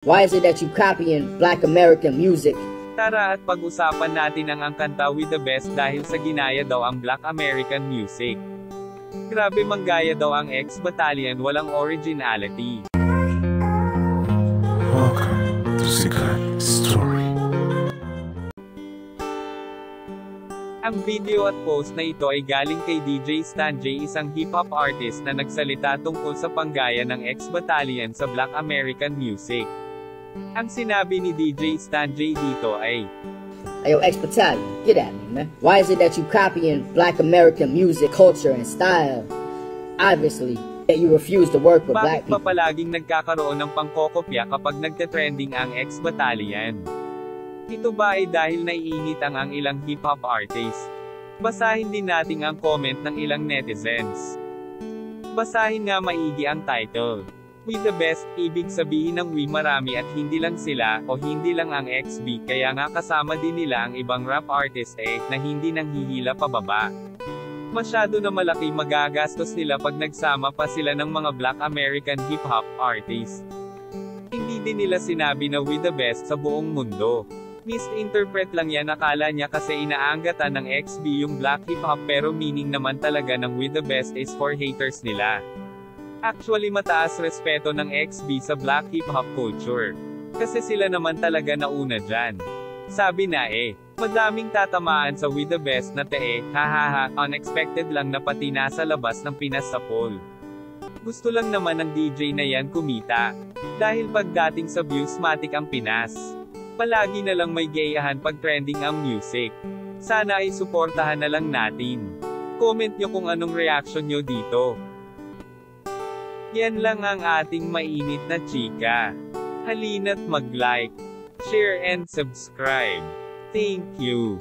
Why is it that you copying Black American music? Tara at pag-usapan natin ang kanta With the Best dahil sa ginaya daw ang Black American music. Grabe manggaya daw ang X-Battalion, walang originality. Welcome to Sikat Story. Ang video at post na ito ay galing kay DJ Stan J, isang hip-hop artist na nagsalita tungkol sa panggaya ng X-Battalion sa Black American music. Ang sinabi ni DJ Stan J dito ay, Ayo, X-Battalion, get at me, man. Why is it that you copying Black American music, culture, and style? Obviously, that you refuse to work with Black bakit people. pa palaging nagkakaroon ng pangkokopya kapag nagte-trending ang X-Battalion? Ito ba ay dahil naiinit ang ilang hip-hop artist? Basahin din natin ang comment ng ilang netizens. Basahin nga maigi ang title. With the Best, ibig sabihin ng marami at hindi lang sila, o hindi lang ang XB, kaya nga kasama din nila ang ibang rap artist na hindi nanghihila pababa. Masyado na malaki magagastos nila pag nagsama pa sila ng mga Black American hip-hop artist. Hindi din nila sinabi na with the best sa buong mundo. Misinterpret lang yan, akala niya kasi inaanggatan ng XB yung Black hip-hop, pero meaning naman talaga ng with the best is for haters nila. Actually mataas respeto ng XB sa Black hip-hop culture. Kasi sila naman talaga nauna dyan. Sabi na madaming tatamaan sa with the best na hahaha, unexpected lang na pati nasa labas ng Pinas sa poll. Gusto lang naman ng DJ na yan kumita. Dahil pagdating sa views matik ang Pinas. Palagi na lang may gayahan pag trending ang music. Sana ay suportahan na lang natin. Comment nyo kung anong reaction nyo dito. Yan lang ang ating mainit na chika. Halina't mag-like, share and subscribe. Thank you.